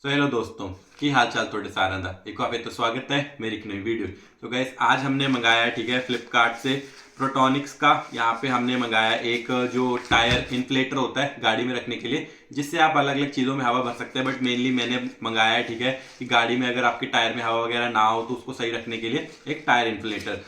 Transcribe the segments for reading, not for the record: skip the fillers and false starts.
Hello दोस्तों की हाल चाल थोड़े सारा था एक बार फिर तो स्वागत है मेरी एक नई वीडियो। तो गैस आज हमने मंगाया है, ठीक है, फ्लिपकार्ट से प्रोटोनिक्स का। यहाँ पे हमने मंगाया एक जो टायर इन्फ्लेटर होता है गाड़ी में रखने के लिए, जिससे आप अलग अलग चीज़ों में हवा भर सकते हैं। बट मेनली मैंने मंगाया है, ठीक है, कि गाड़ी में अगर आपके टायर में हवा वगैरह ना हो तो उसको सही रखने के लिए एक टायर इन्फ्लेटर।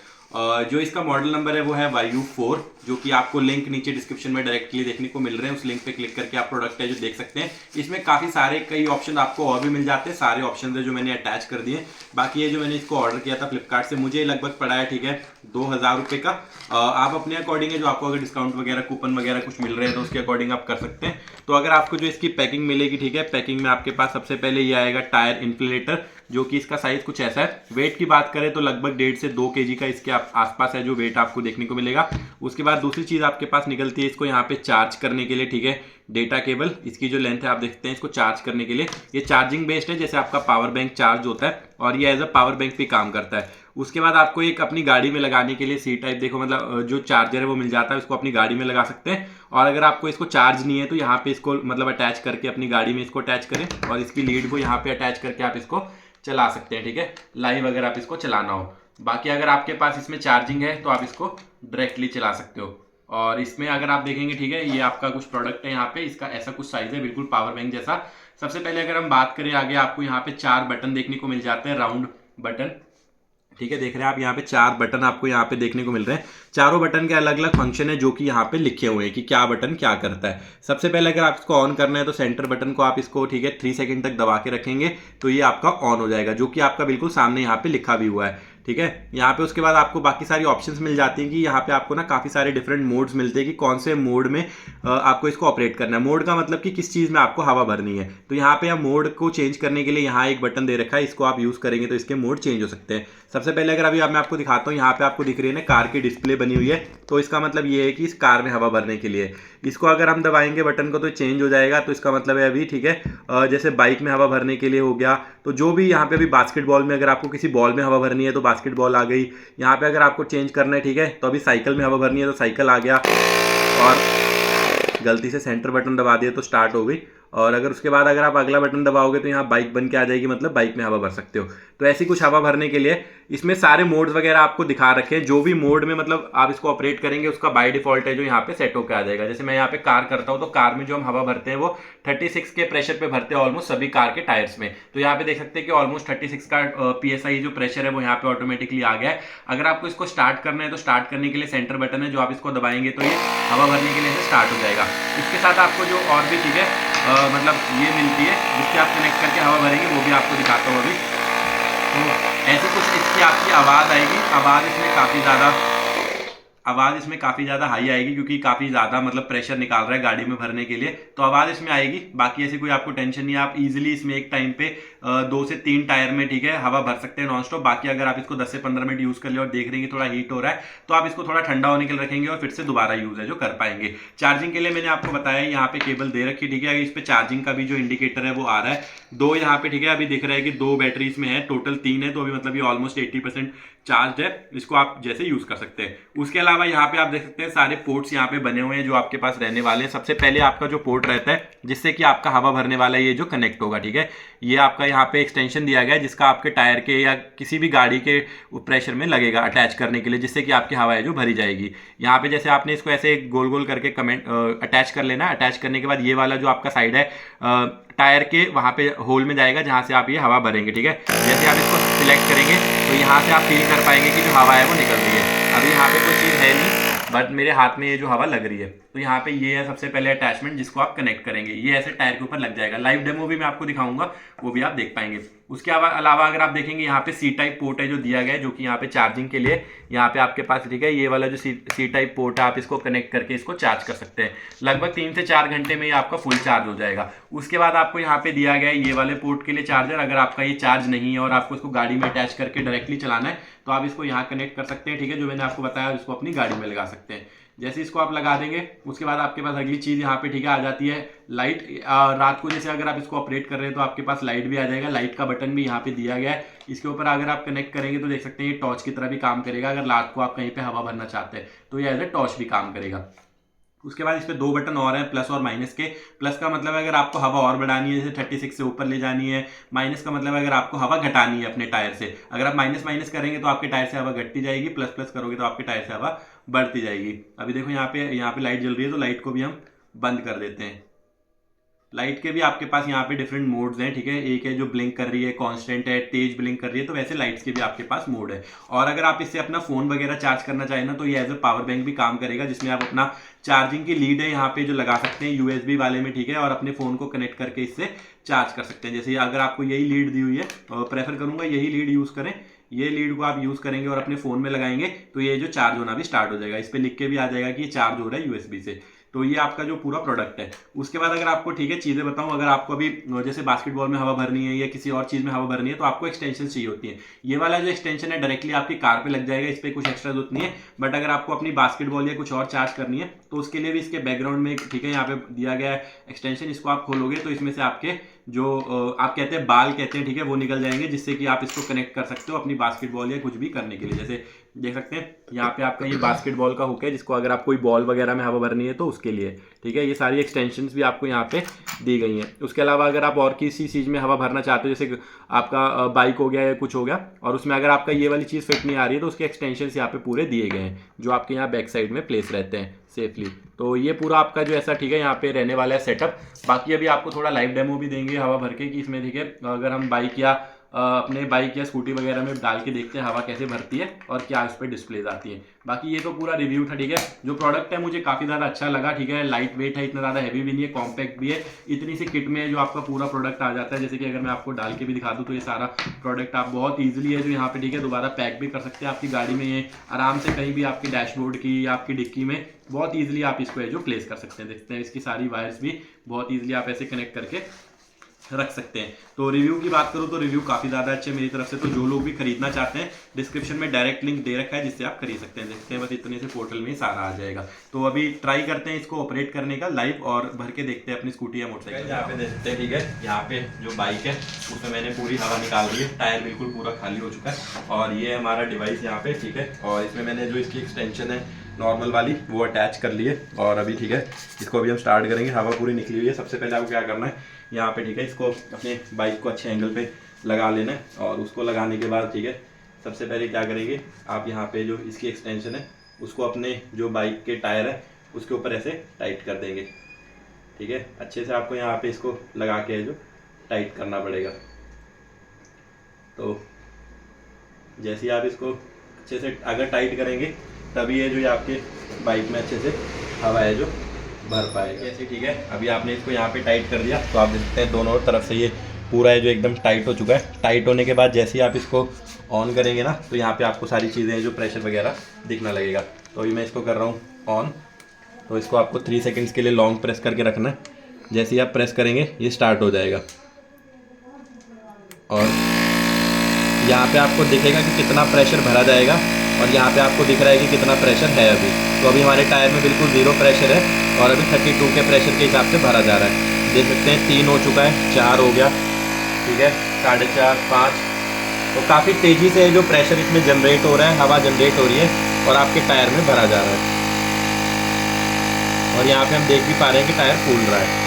जो इसका मॉडल नंबर है वो है YU4, जो कि आपको लिंक नीचे डिस्क्रिप्शन में डायरेक्टली देखने को मिल रहे हैं। उस लिंक पे क्लिक करके आप प्रोडक्ट है जो देख सकते हैं। इसमें काफ़ी सारे कई ऑप्शन आपको और भी मिल जाते हैं। सारे ऑप्शन है जो मैंने अटैच कर दिए। बाकी ये जो मैंने इसको ऑर्डर किया था फ्लिपकार्ट से, मुझे लगभग पड़ा है, ठीक है, 2000 रुपये का। आप अपने अकॉर्डिंग है जो आपको अगर डिस्काउंट वगैरह कूपन वगैरह कुछ मिल रहे हैं तो उसके अकॉर्डिंग आप कर सकते हैं। तो अगर आपको जो इसकी पैकिंग मिलेगी, ठीक है, पैकिंग में आपके पास सबसे पहले ये आएगा टायर इन्फ्लेटर, जो कि इसका साइज कुछ ऐसा है। वेट की बात करें तो लगभग 1.5 से 2 केजी का इसके आसपास है जो वेट आपको देखने को मिलेगा। उसके बाद दूसरी चीज आपके पास निकलती है इसको यहाँ पे चार्ज करने के लिए, ठीक है, डेटा केबल। इसकी जो लेंथ है आप देखते हैं, इसको चार्ज करने के लिए ये चार्जिंग बेस्ड है, जैसे आपका पावर बैंक चार्ज होता है, और ये एज अ पावर बैंक भी काम करता है। उसके बाद आपको एक अपनी गाड़ी में लगाने के लिए सी टाइप, देखो मतलब जो चार्जर है वो मिल जाता है, उसको अपनी गाड़ी में लगा सकते हैं। और अगर आपको इसको चार्ज नहीं है तो यहाँ पे इसको मतलब अटैच करके अपनी गाड़ी में इसको अटैच करें, और इसकी लीड को यहाँ पे अटैच करके आप इसको चला सकते हैं, ठीक है, लाइव अगर आप इसको चलाना हो। बाकी अगर आपके पास इसमें चार्जिंग है तो आप इसको डायरेक्टली चला सकते हो। और इसमें अगर आप देखेंगे, ठीक है, ये आपका कुछ प्रोडक्ट है, यहाँ पे इसका ऐसा कुछ साइज है, बिल्कुल पावर बैंक जैसा। सबसे पहले अगर हम बात करें आगे, आपको यहाँ पे 4 बटन देखने को मिल जाते हैं, राउंड बटन, ठीक है, देख रहे हैं आप यहाँ पे 4 बटन आपको यहाँ पे देखने को मिल रहे हैं। चारों बटन के अलग अलग फंक्शन है जो कि यहाँ पे लिखे हुए हैं कि क्या बटन क्या करता है। सबसे पहले अगर आप इसको ऑन करना है तो सेंटर बटन को आप इसको, ठीक है, 3 सेकंड तक दबा के रखेंगे तो ये आपका ऑन हो जाएगा, जो कि आपका बिल्कुल सामने यहाँ पे लिखा भी हुआ है, ठीक है। यहाँ पे उसके बाद आपको बाकी सारी ऑप्शंस मिल जाती हैं कि यहाँ पे आपको ना काफी सारे डिफरेंट मोड्स मिलते हैं कि कौन से मोड में आपको इसको ऑपरेट करना है। मोड का मतलब कि किस चीज में आपको हवा भरनी है। तो यहाँ पे आप मोड को चेंज करने के लिए यहाँ एक बटन दे रखा है, इसको आप यूज करेंगे तो इसके मोड चेंज हो सकते हैं। सबसे पहले अगर अभी मैं आपको दिखाता हूँ, यहाँ पे आपको दिख रही है ना कार की डिस्प्ले बनी हुई है, तो इसका मतलब ये है कि इस कार में हवा भरने के लिए इसको अगर हम दबाएंगे बटन को तो चेंज हो जाएगा। तो इसका मतलब है अभी, ठीक है, जैसे बाइक में हवा भरने के लिए हो गया, तो जो भी यहाँ पे अभी बास्केटबॉल में अगर आपको किसी बॉल में हवा भरनी है तो बास्केटबॉल आ गई। यहाँ पे अगर आपको चेंज करना है, ठीक है, तो अभी साइकिल में हवा भरनी है तो साइकिल आ गया, और गलती से सेंटर बटन दबा दिया तो स्टार्ट हो गई। और अगर उसके बाद अगर आप अगला बटन दबाओगे तो यहाँ बाइक बन के आ जाएगी, मतलब बाइक में हवा भर सकते हो। तो ऐसी कुछ हवा भरने के लिए इसमें सारे मोड्स वगैरह आपको दिखा रखे हैं। जो भी मोड में मतलब आप इसको ऑपरेट करेंगे उसका बाय डिफॉल्ट है जो यहाँ पे सेट होकर आ जाएगा। जैसे मैं यहाँ पे कार करता हूँ तो कार में जो हम हवा भरते हैं वो 36 के प्रेशर पे भरते हैं ऑलमोस्ट सभी कार के टायर्स में। तो यहाँ पे देख सकते हैं कि ऑलमोस्ट 36 का PSI जो प्रेशर है वो यहाँ पे ऑटोमेटिकली आ गया है। अगर आपको इसको स्टार्ट करना है तो स्टार्ट करने के लिए सेंटर बटन है जो आप इसको दबाएंगे तो ये हवा भरने के लिए स्टार्ट हो जाएगा। इसके साथ आपको जो और भी, ठीक है, मतलब ये मिलती है जिससे आप कनेक्ट करके हवा भरेंगे, वो भी आपको दिखाता हूँ अभी। तो ऐसे कुछ इसकी आपकी आवाज़ आएगी। आवाज़ इसमें काफ़ी ज़्यादा हाई आएगी क्योंकि काफ़ी ज़्यादा मतलब प्रेशर निकाल रहा है गाड़ी में भरने के लिए, तो आवाज़ इसमें आएगी। बाकी ऐसी कोई आपको टेंशन नहीं है, आप इजीली इसमें एक टाइम पे 2 से 3 टायर में, ठीक है, हवा भर सकते हैं नॉन स्टॉप। बाकी अगर आप इसको 10 से 15 मिनट यूज़ कर ले और देख रहे हैं कि थोड़ा हीट हो रहा है तो आप इसको थोड़ा ठंडा होने के लिए रखेंगे और फिर से दोबारा यूज़ है जो कर पाएंगे। चार्जिंग के लिए मैंने आपको बताया यहाँ पे केबल दे रखी, ठीक है, इस पे चार्जिंग का भी जो इंडिकेटर है वो आ रहा है। 2 यहाँ पे, ठीक है, अभी दिख रहा है कि 2 बैटरी इसमें है, टोटल 3 है, तो अभी मतलब ये ऑलमोस्ट 80% चार्ज है। इसको आप जैसे यूज कर सकते हैं। उसके अलावा यहाँ पे आप देख सकते हैं सारे पोर्ट्स यहाँ पे बने हुए हैं जो आपके पास रहने वाले हैं। सबसे पहले आपका जो पोर्ट रहता है जिससे कि आपका हवा भरने वाला ये जो कनेक्ट होगा, ठीक है, ये आपका यहाँ पे एक्सटेंशन दिया गया है जिसका आपके टायर के या किसी भी गाड़ी के प्रेशर में लगेगा अटैच करने के लिए, जिससे कि आपकी हवा है जो भरी जाएगी। यहाँ पे जैसे आपने इसको ऐसे गोल गोल करके कमेंट अटैच कर लेना। अटैच करने के बाद ये वाला जो आपका साइड है टायर के वहाँ पे होल में जाएगा जहाँ से आप ये हवा भरेंगे, ठीक है। जैसे आप इसको सिलेक्ट करेंगे तो यहाँ से आप फील कर पाएंगे कि जो हवा है वो निकल रही है। अभी यहाँ पे कोई चीज़ है नहीं, बट मेरे हाथ में ये जो हवा लग रही है, तो यहाँ पे ये है सबसे पहले अटैचमेंट जिसको आप कनेक्ट करेंगे। ये ऐसे टायर के ऊपर लग जाएगा। लाइव डेमो भी मैं आपको दिखाऊंगा, वो भी आप देख पाएंगे। उसके अलावा अगर आप देखेंगे यहाँ पे सी टाइप पोर्ट है जो दिया गया है, जो कि यहाँ पे चार्जिंग के लिए यहाँ पे आपके पास, ठीक है, ये वाला जो सी टाइप पोर्ट है आप इसको कनेक्ट करके इसको चार्ज कर सकते हैं। लगभग 3 से 4 घंटे में ये आपका फुल चार्ज हो जाएगा। उसके बाद आपको यहाँ पे दिया गया है ये वाले पोर्ट के लिए चार्जर। अगर आपका ये चार्ज नहीं है और आपको इसको गाड़ी में अटैच करके डायरेक्टली चलाना है तो आप इसको यहाँ कनेक्ट कर सकते हैं, ठीक है, जो मैंने आपको बताया, इसको अपनी गाड़ी में लगा सकते हैं। जैसे इसको आप लगा देंगे उसके बाद आपके पास अगली चीज़ यहाँ पे, ठीक है, आ जाती है लाइट। रात को जैसे अगर आप इसको ऑपरेट कर रहे हैं तो आपके पास लाइट भी आ जाएगा। लाइट का बटन भी यहाँ पे दिया गया है। इसके ऊपर अगर आप कनेक्ट करेंगे तो देख सकते हैं ये टॉर्च की तरह भी काम करेगा। अगर रात को आप कहीं पे हवा भरना चाहते हैं तो ये एज ए टॉर्च भी काम करेगा। उसके बाद इस पे 2 बटन और हैं प्लस और माइनस के। प्लस का मतलब है अगर आपको हवा और बढ़ानी है, जैसे 36 से ऊपर ले जानी है। माइनस का मतलब है अगर आपको हवा घटानी है अपने टायर से। अगर आप माइनस माइनस करेंगे तो आपके टायर से हवा घटती जाएगी, प्लस प्लस करोगे तो आपके टायर से हवा बढ़ती जाएगी। अभी देखो यहाँ पे लाइट जल रही है, तो लाइट को भी हम बंद कर देते हैं। लाइट के भी आपके पास यहाँ पे डिफरेंट मोड्स हैं, ठीक है। एक है जो ब्लिंक कर रही है, कांस्टेंट है, तेज ब्लिंक कर रही है, तो वैसे लाइट्स के भी आपके पास मोड है। और अगर आप इससे अपना फोन वगैरह चार्ज करना चाहें ना, तो ये एज अ पावर बैंक भी काम करेगा, जिसमें आप अपना चार्जिंग की लीड है यहाँ पे जो लगा सकते हैं यूएसबी वाले में, ठीक है, और अपने फोन को कनेक्ट करके इससे चार्ज कर सकते हैं। जैसे अगर आपको यही लीड दी हुई है, प्रेफर करूंगा यही लीड यूज करें। ये लीड को आप यूज करेंगे और अपने फोन में लगाएंगे तो ये जो चार्ज होना भी स्टार्ट हो जाएगा। इस पे लिख के भी आ जाएगा कि ये चार्ज हो रहा है यूएसबी से। तो ये आपका जो पूरा प्रोडक्ट है। उसके बाद अगर आपको, ठीक है, चीजें बताऊं, अगर आपको अभी जैसे बास्केटबॉल में हवा भरनी है या किसी और चीज में हवा भरनी है तो आपको एक्सटेंशन चाहिए होती है। ये वाला जो एक्सटेंशन है डायरेक्टली आपकी कार पे लग जाएगा, इस पे कुछ एक्स्ट्रा जरूरत नहीं है। बट अगर आपको अपनी बास्केटबॉल या कुछ और चार्ज करनी है तो उसके लिए भी इसके बैकग्राउंड में, ठीक है, यहाँ पे दिया गया है एक्सटेंशन। इसको आप खोलोगे तो इसमें से आपके जो आप कहते हैं बाल कहते हैं, ठीक है, वो निकल जाएंगे, जिससे कि आप इसको कनेक्ट कर सकते हो अपनी बास्केटबॉल या कुछ भी करने के लिए। जैसे देख सकते हैं यहाँ पे आपका ये बास्केटबॉल का हुक है, जिसको अगर आप कोई बॉल वगैरह में हवा भरनी है तो उसके लिए, ठीक है। ये सारी एक्सटेंशंस भी आपको यहाँ पे दी गई हैं। उसके अलावा अगर आप और किसी चीज़ में हवा भरना चाहते हो, जैसे आपका बाइक हो गया या कुछ हो गया, और उसमें अगर आपका ये वाली चीज़ फिट नहीं आ रही है, तो उसके एक्सटेंशंस यहाँ पे पूरे दिए गए हैं, जो आपके यहाँ बैक साइड में प्लेस रहते हैं सेफली। तो ये पूरा आपका जो ऐसा, ठीक है, यहाँ पे रहने वाला है सेटअप। बाकी अभी आपको थोड़ा लाइव डेमो भी देंगे हवा भर के कि इसमें, ठीक है, अगर हम बाइक या अपने बाइक या स्कूटी वगैरह में डाल के देखते हैं हवा कैसे भरती है और क्या उस पर डिस्प्लेज आती है। बाकी ये तो पूरा रिव्यू था, ठीक है। जो प्रोडक्ट है मुझे काफ़ी ज़्यादा अच्छा लगा, ठीक है। लाइट वेट है, इतना ज़्यादा हैवी भी नहीं है, कॉम्पैक्ट भी है। इतनी सी किट में जो आपका पूरा प्रोडक्ट आ जाता है, जैसे कि अगर मैं आपको डाल के भी दिखा दूँ तो ये सारा प्रोडक्ट आप बहुत ईजिली है जो यहाँ पे, ठीक है, दोबारा पैक भी कर सकते हैं आपकी गाड़ी में। ये आराम से कहीं भी आपकी डैशबोर्ड की या आपकी डिक्की में बहुत ईजिली आप इसको है जो प्लेस कर सकते हैं। देखते हैं इसकी सारी वायर्स भी बहुत ईजिली आप ऐसे कनेक्ट करके रख सकते हैं। तो रिव्यू की बात करूं तो रिव्यू काफ़ी ज़्यादा अच्छे मेरी तरफ से। तो जो लोग भी खरीदना चाहते हैं, डिस्क्रिप्शन में डायरेक्ट लिंक दे रखा है जिससे आप खरीद सकते हैं। देखते हैं बस इतने से पोर्टल में ही सारा आ जाएगा। तो अभी ट्राई करते हैं इसको ऑपरेट करने का लाइव और भर के देखते हैं अपनी स्कूटी या मोटरसाइकिल। यहाँ पे देखते हैं, ठीक है, यहाँ पे जो बाइक है उसमें मैंने पूरी हवा निकाल दी है, टायर बिल्कुल पूरा खाली हो चुका है। और ये हमारा डिवाइस यहाँ पे, ठीक है, और इसमें मैंने जो इसकी एक्सटेंशन है नॉर्मल वाली वो अटैच कर ली है। और अभी, ठीक है, इसको अभी हम स्टार्ट करेंगे। हवा पूरी निकली हुई है। सबसे पहले आपको क्या करना है, यहाँ पे, ठीक है, इसको अपने बाइक को अच्छे एंगल पे लगा लेना है। और उसको लगाने के बाद, ठीक है, सबसे पहले क्या करेंगे, आप यहाँ पे जो इसकी एक्सटेंशन है उसको अपने जो बाइक के टायर है उसके ऊपर ऐसे टाइट कर देंगे, ठीक है। अच्छे से आपको यहाँ पे इसको लगा के जो टाइट करना पड़ेगा। तो जैसे ही आप इसको अच्छे से अगर टाइट करेंगे तभी ये जो आपके बाइक में अच्छे से हवा है जो भर पाएगा ऐसे, ठीक है। अभी आपने इसको यहाँ पे टाइट कर दिया तो आप देख सकते हैं दोनों तरफ से ये पूरा है जो एकदम टाइट हो चुका है। टाइट होने के बाद जैसे ही आप इसको ऑन करेंगे ना, तो यहाँ पे आपको सारी चीज़ें जो प्रेशर वगैरह दिखना लगेगा। तो अभी मैं इसको कर रहा हूँ ऑन। तो इसको आपको 3 सेकेंड्स के लिए लॉन्ग प्रेस करके रखना है। जैसे ही आप प्रेस करेंगे ये स्टार्ट हो जाएगा और यहाँ पे आपको दिखेगा कि कितना प्रेशर भरा जाएगा और यहाँ पे आपको दिख रहा है कि कितना प्रेशर है अभी। तो अभी हमारे टायर में बिल्कुल 0 प्रेशर है और अभी 32 के प्रेशर के हिसाब से भरा जा रहा है। देख सकते हैं 3 हो चुका है, 4 हो गया, ठीक है, 4.5, 5। तो काफ़ी तेज़ी से जो प्रेशर इसमें जनरेट हो रहा है, हवा जनरेट हो रही है और आपके टायर में भरा जा रहा है। और यहाँ पे हम देख भी पा रहे हैं कि टायर फूल रहा है।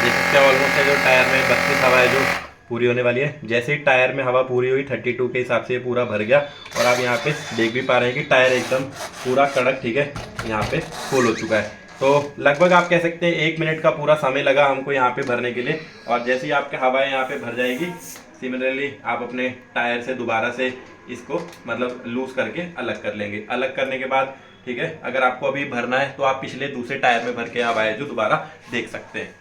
देख सकते हैं ऑलमोस्ट है जो टायर में 32 हवा है जो पूरी होने वाली है। जैसे ही टायर में हवा पूरी हुई 32 के हिसाब से ये पूरा भर गया और आप यहाँ पे देख भी पा रहे हैं कि टायर एकदम पूरा कड़क, ठीक है, यहाँ पे फुल हो चुका है। तो लगभग आप कह सकते हैं 1 मिनट का पूरा समय लगा हमको यहाँ पे भरने के लिए। और जैसे ही आपके हवा यहाँ पे भर जाएगी, सिमिलरली आप अपने टायर से दोबारा से इसको मतलब लूज करके अलग कर लेंगे। अलग करने के बाद, ठीक है, अगर आपको अभी भरना है तो आप पिछले दूसरे टायर में भर के हवा है जो दोबारा देख सकते हैं।